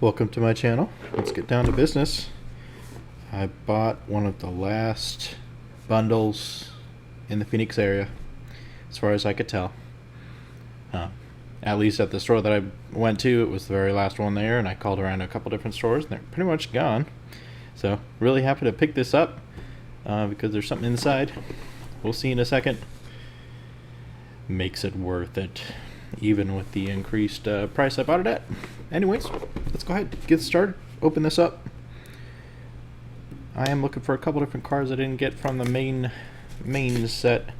Welcome to my channel. Let's get down to business. I bought one of the last bundles in the Phoenix area, as far as I could tell. At least at the store that I went to, it was the very last one there, and I called around a couple different stores, and they're pretty much gone. So, really happy to pick this up, because there's something inside. We'll see in a second. Makes it worth it, even with the increased price I bought it at. Anyways, let's go ahead and get started. Open this up. I am looking for a couple different cards I didn't get from the main set.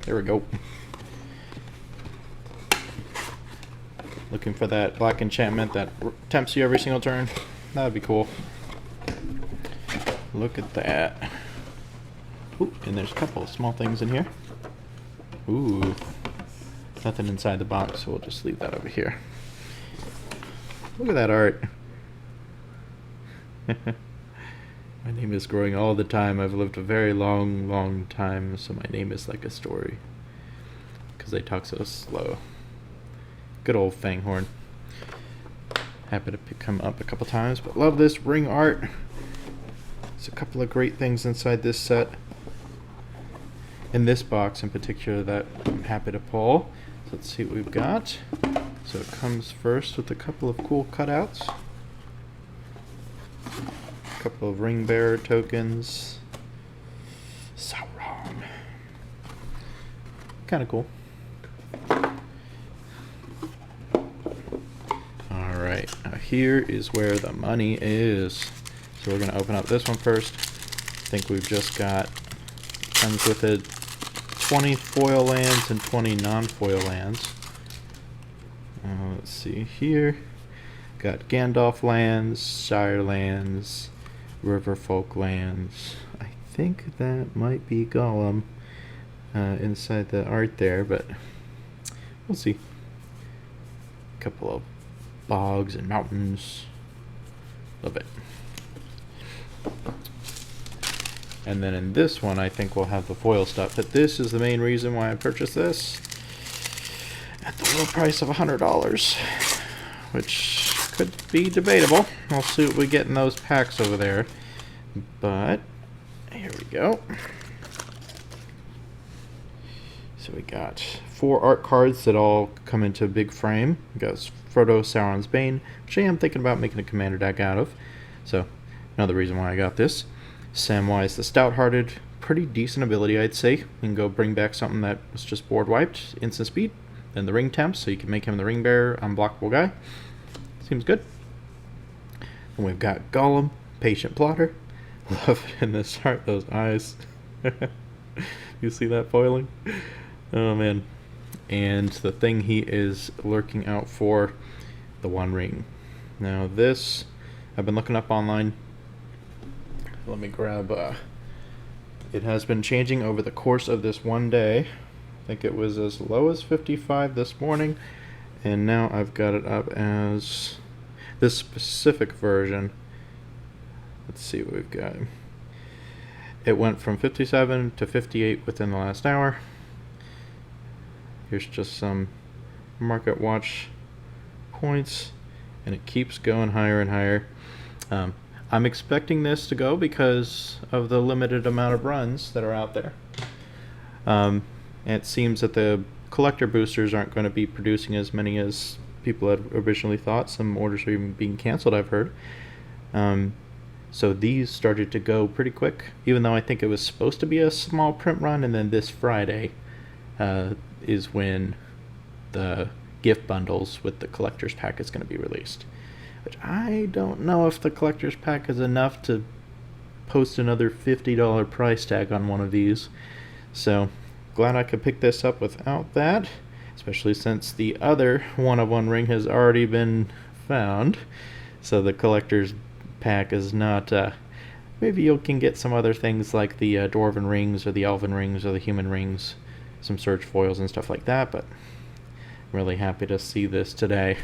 There we go. Looking for that black enchantment that tempts you every single turn. That would be cool. Look at that. Ooh, and there's a couple of small things in here. Ooh. Nothing inside the box, so we'll just leave that over here. Look at that art. My name is growing all the time. I've lived a very long time, so my name is like a story. Because they talk so slow. Good old Fanghorn. Happy to come up a couple times, but love this ring art. There's a couple of great things inside this set. In this box in particular that I'm happy to pull. So let's see what we've got. So it comes first with a couple of cool cutouts. A couple of ring bearer tokens. Sauron. Kinda cool. Alright, now here is where the money is. So we're gonna open up this one first. I think we've just got, comes with it 20 foil lands and 20 non-foil lands. Let's see here. Got Gandalf lands, Shire lands, Riverfolk lands. I think that might be Gollum inside the art there, but we'll see. A couple of bogs and mountains. Love it. And then in this one, I think we'll have the foil stuff. But this is the main reason why I purchased this at the low price of $100, which could be debatable. We'll see what we get in those packs over there. But here we go. So we got 4 art cards that all come into a big frame. We got Frodo, Sauron's Bane, which I am thinking about making a commander deck out of. So another reason why I got this. Samwise the Stout-Hearted, pretty decent ability, I'd say. You can go bring back something that was just board wiped, instant speed, then the ring temp, so you can make him the ring bearer, unblockable guy. Seems good. And we've got Gollum, Patient Plotter. Love it in this art, those eyes. You see that foiling? Oh man. And the thing he is lurking out for, the One Ring. Now this, I've been looking up online. Let me grab, it has been changing over the course of this one day. I think it was as low as 55 this morning, and now I've got it up as this specific version. Let's see what we've got. It went from 57 to 58 within the last hour. Here's just some market watch points, and it keeps going higher and higher. I'm expecting this to go because of the limited amount of runs that are out there. It seems that the collector boosters aren't going to be producing as many as people had originally thought. Some orders are even being canceled, I've heard. So these started to go pretty quick, even though I think it was supposed to be a small print run, and then this Friday is when the gift bundles with the collector's pack is going to be released. Which I don't know if the collector's pack is enough to post another $50 price tag on one of these. So, glad I could pick this up without that. Especially since the other one-of-one ring has already been found. So the collector's pack is not... maybe you can get some other things like the Dwarven rings or the Elven rings or the human rings. Some search foils and stuff like that, but I'm really happy to see this today.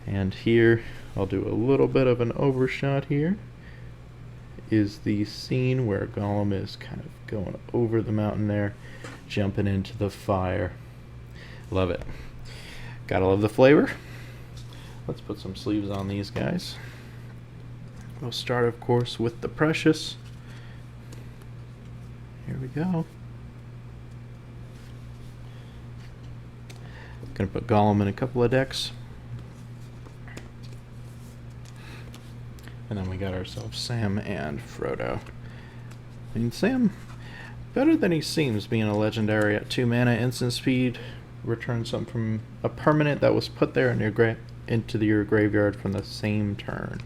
And here... I'll do a little bit of an overshot here. Is the scene where Gollum is kind of going over the mountain there, jumping into the fire. Love it. Gotta love the flavor. let's put some sleeves on these guys. We'll start, of course, with the Precious. Here we go. Gonna put Gollum in a couple of decks. And then we got ourselves Sam and Frodo. I mean, Sam, better than he seems, being a legendary at 2 mana, instant speed, return something from a permanent that was put there in your into your graveyard from the same turn.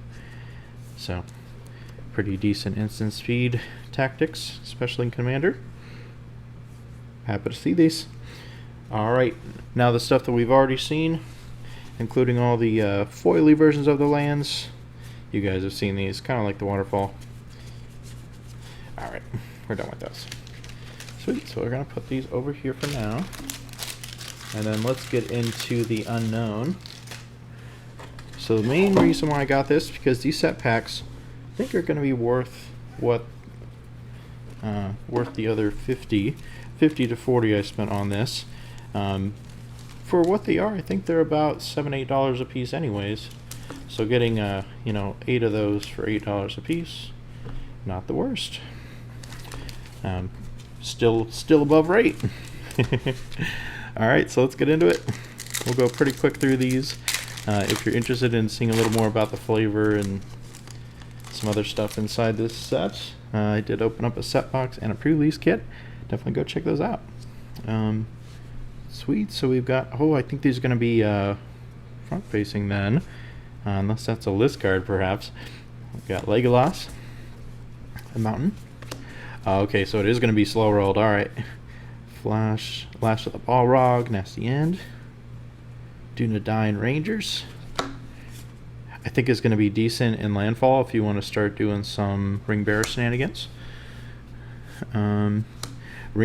So, pretty decent instant speed tactics, especially in Commander. Happy to see these. Alright, now the stuff that we've already seen, including all the foily versions of the lands. You guys have seen these, kind of like the waterfall. Alright, we're done with those. Sweet, so we're going to put these over here for now. And then let's get into the unknown. So the main reason why I got this, because these set packs, I think are going to be worth what, worth the other 50 to 40 I spent on this. For what they are, I think they're about $7-8 a piece anyways. So getting, you know, 8 of those for $8 a piece, not the worst. Still above rate. Alright, so let's get into it. We'll go pretty quick through these. If you're interested in seeing a little more about the flavor and some other stuff inside this set, I did open up a set box and a pre-release kit. Definitely go check those out. Sweet, so we've got, oh, I think these are going to be front-facing then. Unless that's a list card, perhaps. We've got Legolas, a mountain. Okay, so it is going to be slow rolled. All right. Lash of the Balrog, Nasty End. Dunedain Rangers. I think it's going to be decent in landfall if you want to start doing some Ring Bearer shenanigans. Ring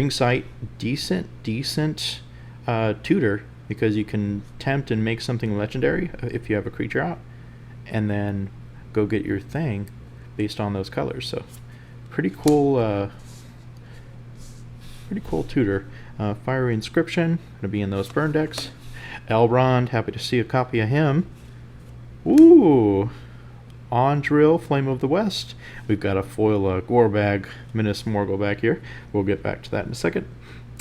Sight, decent tutor, because you can tempt and make something legendary if you have a creature out, and then go get your thing based on those colors. So pretty cool tutor. Fiery Inscription, gonna be in those burn decks. Elrond, happy to see a copy of him. Ooh, Andril, Flame of the West. We've got a foil Gorbag Minas Morgul back here. We'll get back to that in a second.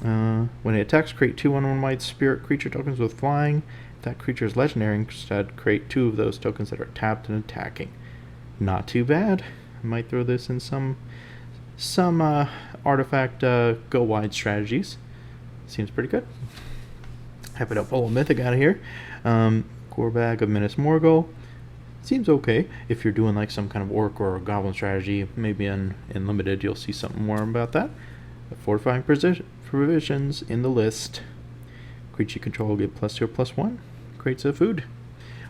When it attacks, create 2 1/1 white spirit creature tokens with flying. If that creature is legendary, instead create 2 of those tokens that are tapped and attacking. Not too bad. I might throw this in some artifact go wide strategies. Seems pretty good. Happy to pull a mythic out of here. Gorbag of Minas Morgul. Seems okay if you're doing like some kind of orc or goblin strategy. Maybe in limited you'll see something more about that. Fortifying provisions in the list. Creature control will get +2/+1. Creates a food,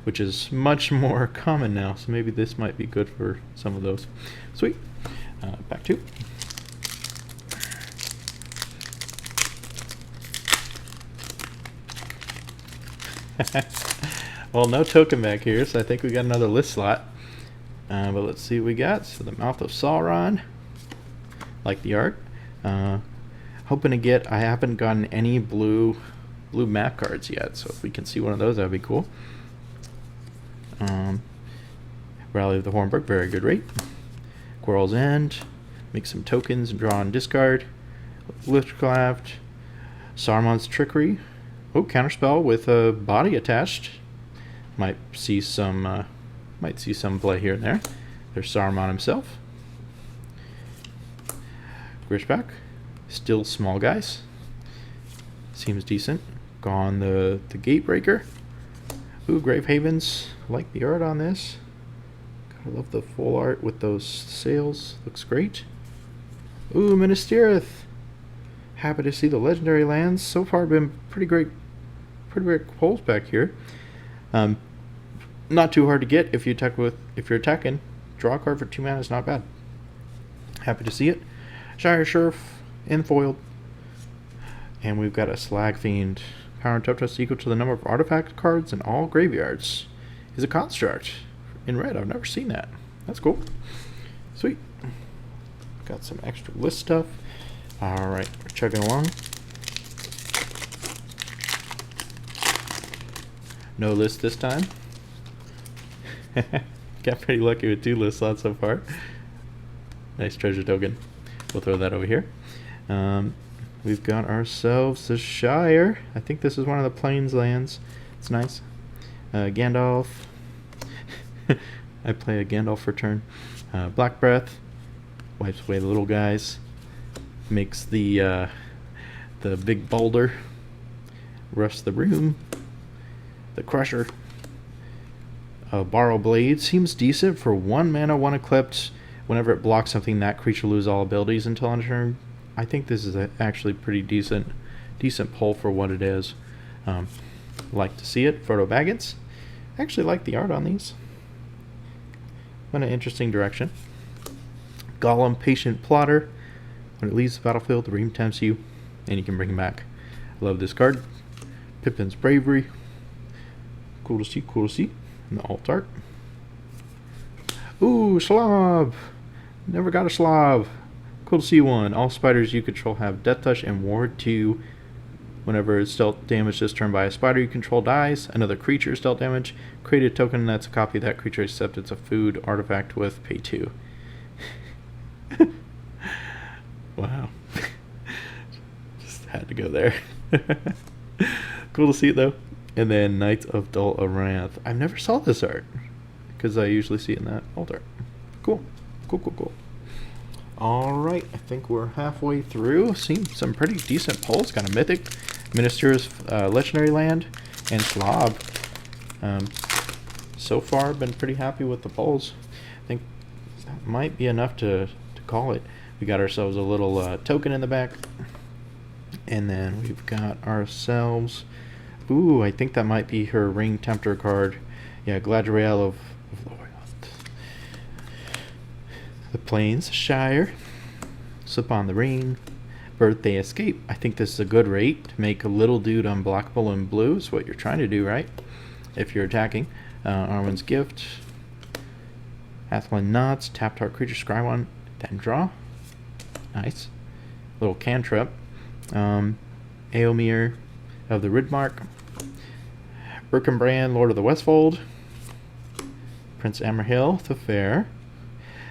which is much more common now. So maybe this might be good for some of those. Sweet. Back to. Well, no token back here, so I think we got another list slot. But let's see what we got. So the Mouth of Sauron. Like the art. Hoping to get, I haven't gotten any blue map cards yet, so if we can see one of those, that'd be cool. Rally of the Hornburg, very good rate. Quarrel's End, make some tokens and draw and discard. Liftcraft, Saruman's Trickery. Oh, counterspell with a body attached. Might see some play here and there. There's Saruman himself. Grishback. Still small guys. Seems decent. Gone the Gatebreaker. Ooh, Grave Havens. Like the art on this. Gotta love the full art with those sails. Looks great. Ooh, Minas Tirith. Happy to see the legendary lands. So far been pretty great pulls back here. Not too hard to get if you're attacking. Draw a card for 2 mana is not bad. Happy to see it. Shire Sheriff in foiled. And we've got a Slag Fiend. Power and toughness equal to the number of artifact cards in all graveyards. Is a construct in red. I've never seen that. That's cool. Sweet. Got some extra list stuff. Alright, we're chugging along. No list this time. Got pretty lucky with 2 list slots so far. Nice treasure token. We'll throw that over here. We've got ourselves the Shire. I think this is one of the Plains lands. It's nice. Gandalf. I play a Gandalf for turn. Black Breath. Wipes away the little guys. Makes the big boulder. Rust the room. The Crusher. Borrow Blade seems decent for 1 mana, 1 equipped. Whenever it blocks something, that creature loses all abilities until end of turn. I think this is actually pretty decent pull for what it is. Like to see it. Frodo Baggins. Actually like the art on these. Went an interesting direction. Gollum, Patient Plotter. When it leaves the battlefield, the ring tempts you, and you can bring him back. I love this card. Pippin's Bravery. Cool to see, cool to see. And the alt art. Ooh, Slob! Never got a Slob. Cool to see one. All spiders you control have Death Touch and Ward 2. Whenever it's dealt damage this turn by a spider you control dies, another creature is dealt damage. Create a token that's a copy of that creature except it's a food artifact with pay 2. Wow. Just had to go there. Cool to see it though. And then Knights of Dol Aranth. I never saw this art because I usually see it in that alt art. Cool. Cool. Alright, I think we're halfway through. Seen some pretty decent pulls. Got a Mythic, Minister's Legendary Land, and Slob. So far, been pretty happy with the pulls. I think that might be enough to call it. We got ourselves a little token in the back. And then we've got ourselves... Ooh, I think that might be her Ring Tempter card. Yeah, Galadriel of the Plains Shire. Slip on the Ring. Birthday Escape. I think this is a good rate to make a little dude unblockable in blue. Is what you're trying to do, right? If you're attacking. Arwen's Gift. Athlin Knots. Tap target creature, scry one, then draw. Nice. Little cantrip. Eomer of the Ridmark. Birkenbrand, Lord of the Westfold. Prince Amerhill, the Fair.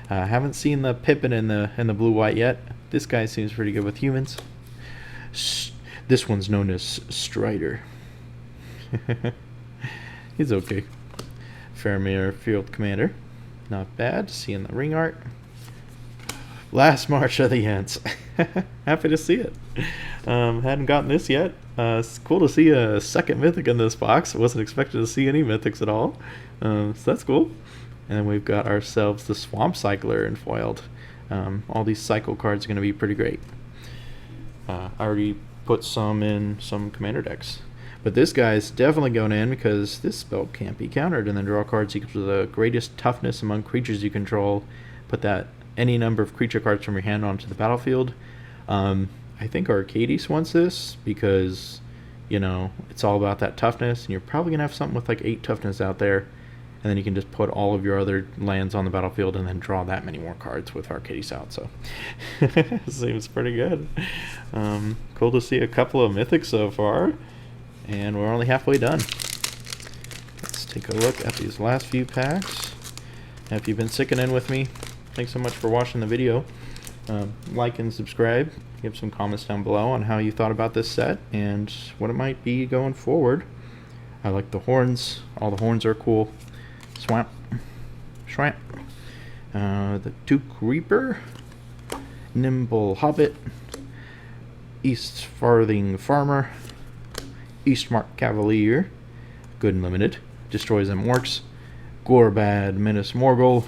Haven't seen the Pippin in the blue-white yet. This guy seems pretty good with humans. This one's known as Strider. He's okay. Faramir, Field Commander. Not bad. Seeing the ring art. Last March of the Ents. Happy to see it. Hadn't gotten this yet. It's cool to see a second mythic in this box. Wasn't expecting to see any mythics at all. So that's cool. And then we've got ourselves the Swamp Cycler in foiled. All these cycle cards are going to be pretty great. I already put some in some commander decks. But this guy's definitely going in because this spell can't be countered. And then draw cards equal to the greatest toughness among creatures you control. Put that any number of creature cards from your hand onto the battlefield. I think Arcadis wants this because, you know, it's all about that toughness. And you're probably going to have something with like 8 toughness out there. And then you can just put all of your other lands on the battlefield and then draw that many more cards with Arcadis out. So, seems pretty good. Cool to see a couple of mythics so far. And we're only halfway done. Let's take a look at these last few packs. Now, if you've been sticking in with me, thanks so much for watching the video. Like and subscribe. Give some comments down below on how you thought about this set and what it might be going forward. I like the horns. All the horns are cool. Swamp. The Duke Reaper. Nimble Hobbit. East Farthing Farmer. Eastmark Cavalier. Good and Limited. Destroys them Orcs. Gorbad Menace Morgul.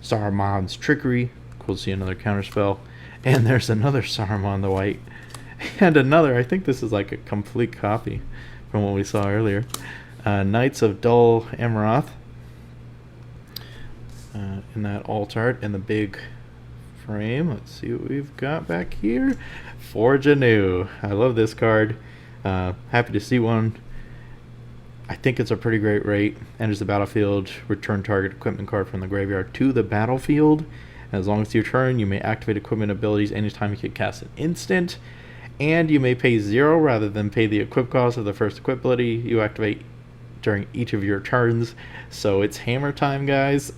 Saruman's Trickery. Cool to see another counterspell. And there's another Saruman the White. And another, I think this is like a complete copy from what we saw earlier. Knights of Dol Amroth. In that alt art in the big frame. Let's see what we've got back here. Forge Anew. I love this card. Happy to see one. I think it's a pretty great rate. Enters the battlefield. Return target equipment card from the graveyard to the battlefield. As long as it's your turn, you may activate equipment abilities anytime you can cast an instant. And you may pay 0 rather than pay the equip cost of the first equip ability you activate during each of your turns. So it's hammer time, guys.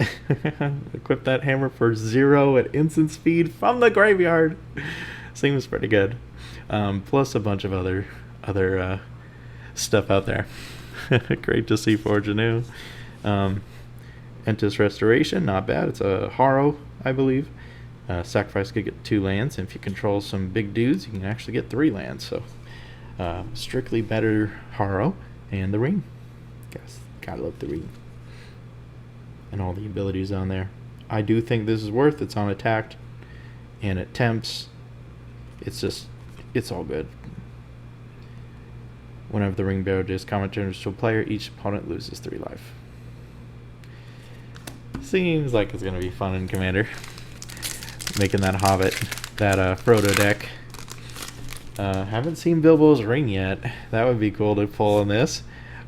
Equip that hammer for 0 at instant speed from the graveyard. Seems pretty good. Plus a bunch of other stuff out there. Great to see Forge anew. Entis Restoration, not bad. It's a Harrow, I believe. Sacrifice could get 2 lands, and if you control some big dudes, you can actually get 3 lands. So strictly better Harrow. And the ring. Guys, gotta love the ring. And all the abilities on there. I do think this is worth. It's on attacked, and it tempts. It's all good. Whenever the ring bearer does combat turns to a player, each opponent loses 3 life. Seems like it's gonna be fun in Commander. Making that Hobbit, that Frodo deck. Haven't seen Bilbo's ring yet. That would be cool to pull in this.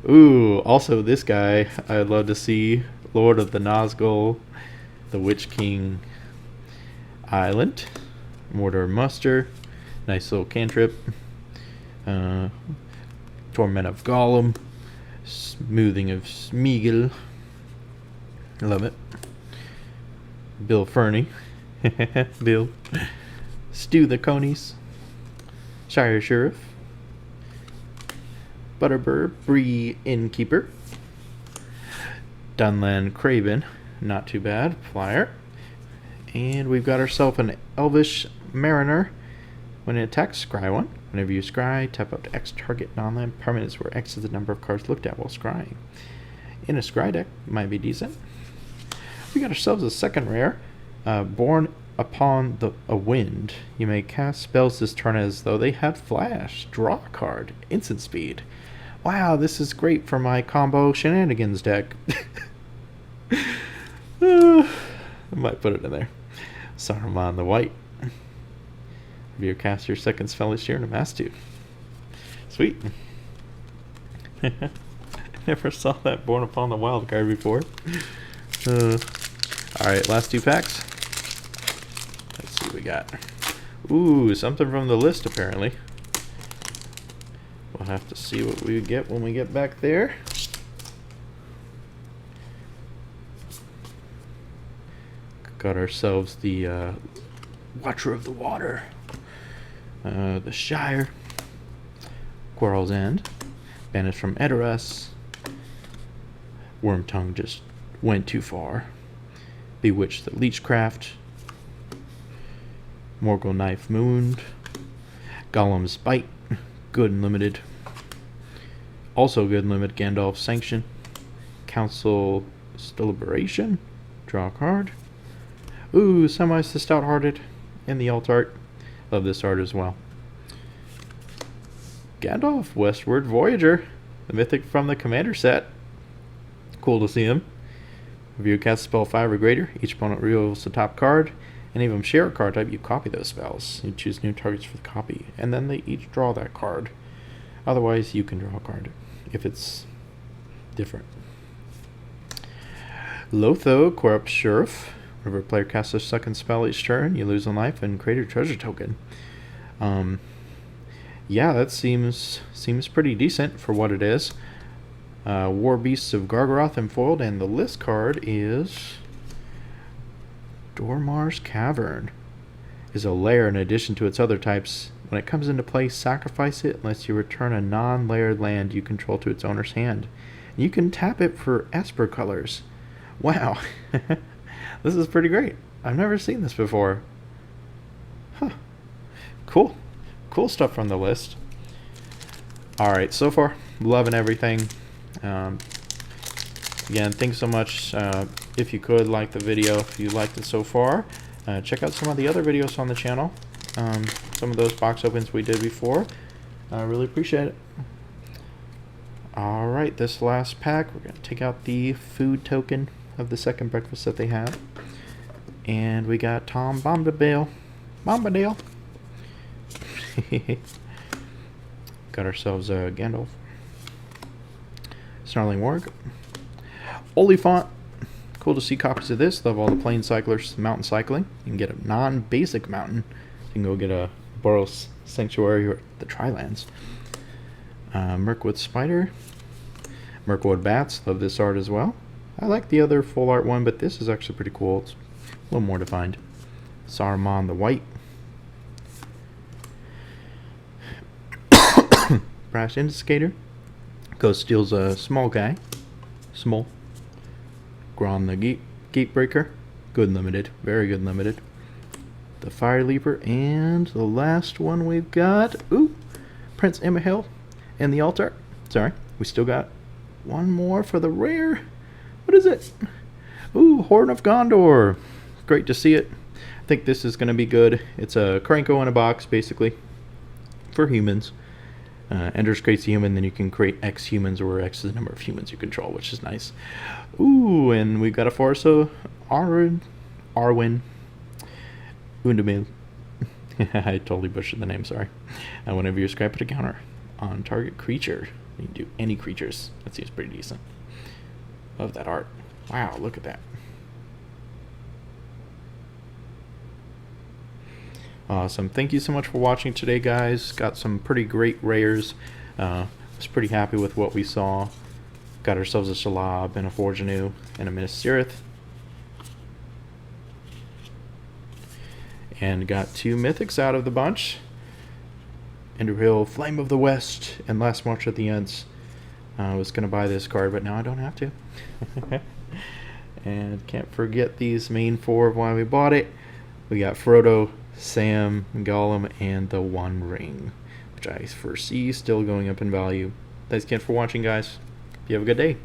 Ooh, also this guy, I'd love to see. Lord of the Nazgul, the Witch King Island, Mortar Muster, nice little cantrip. Torment of Gollum, Smoothing of Smeagol. I love it. Bill Fernie. Bill. Stew the Conies. Shire Sheriff. Butterbur, Bree Innkeeper. Dunland Craven, not too bad. Flyer. And we've got ourselves an Elvish Mariner. When it attacks, scry 1. Whenever you scry, tap up to X target non-land permanents where X is the number of cards looked at while scrying. In a scry deck, might be decent. We got ourselves a second rare. Born upon a wind. You may cast spells this turn as though they had flash. Draw a card. Instant speed. Wow, this is great for my combo shenanigans deck. I might put it in there. Saruman the White. If you cast your second spell this year in a Mastu. Sweet. Never saw that Born Upon the Wild card before. Alright, last 2 packs. Let's see what we got. Ooh, something from the list apparently. We'll have to see what we get when we get back there. Got ourselves the Watcher of the Water. The Shire. Quarrel's End. Banished from Edoras. Wormtongue just went too far. Bewitch the Leechcraft. Morgul Knife Wound. Gollum's Bite. Good and limited. Also good and limited. Gandalf's Sanction. Council Deliberation. Draw a card. Ooh, Samwise the Stout-Hearted. And the alt art. Love this art as well. Gandalf, Westward Voyager. The mythic from the Commander set. Cool to see him. If you cast a spell 5 or greater, each opponent reveals the top card. Any of them share a card type, you copy those spells. You choose new targets for the copy, and then they each draw that card. Otherwise, you can draw a card if it's different. Lotho, Corrupt Sheriff. Whenever a player casts a second spell each turn, you lose a life and create a treasure token. Yeah, that seems pretty decent for what it is. War Beasts of Gargaroth and foiled, and the list card is Dormar's Cavern. Is a lair in addition to its other types. When it comes into play, sacrifice it unless you return a non-layered land you control to its owner's hand. And you can tap it for Esper colors. Wow. This is pretty great. I've never seen this before. Huh. Cool. Cool stuff from the list. Alright, so far, loving everything. Again, thanks so much. If you could, like the video if you liked it so far. Check out some of the other videos on the channel. Some of those box opens we did before. I really appreciate it. Alright, this last pack, we're going to take out the food token of the second breakfast that they have. And we got Tom Bombadil. Got ourselves a Gandalf. Snarling Warg. Oliphant. Cool to see copies of this. Love all the plane cyclers, mountain cycling. You can get a non-basic mountain. You can go get a Boros Sanctuary or the Trilands. Mirkwood Spider. Mirkwood Bats, love this art as well. I like the other full art one, but this is actually pretty cool. It's a little more defined. Saruman the White. Brass Indicator. Ghost steals a small guy. Small. Gron the Gatebreaker. Good limited. Very good limited. The Fire Leaper. And the last one we've got. Ooh. Prince Imahil and the Altar. Sorry. We still got one more for the rare. What is it? Ooh. Horn of Gondor. Great to see it. I think this is going to be good. It's a Krenko in a box, basically. For humans. Enders creates a human, then you can create X humans, where X is the number of humans you control, which is nice. Ooh, and we've got a Forza Arwin Undamil. I totally butchered the name, sorry. Whenever you scrap it, a counter on target creature. You can do any creatures. That seems pretty decent. Love that art. Wow, look at that. Awesome. Thank you so much for watching today, guys. Got some pretty great rares. Was pretty happy with what we saw. Got ourselves a Shalab and a Forgeanu and a Minas Tirith. And got 2 mythics out of the bunch. Enderhill, Flame of the West, and Last March of the Ents. I was going to buy this card, but now I don't have to. And can't forget these main 4 of why we bought it. We got Frodo, Sam, Gollum, and the One Ring, which I foresee still going up in value. Thanks again for watching, guys. You have a good day.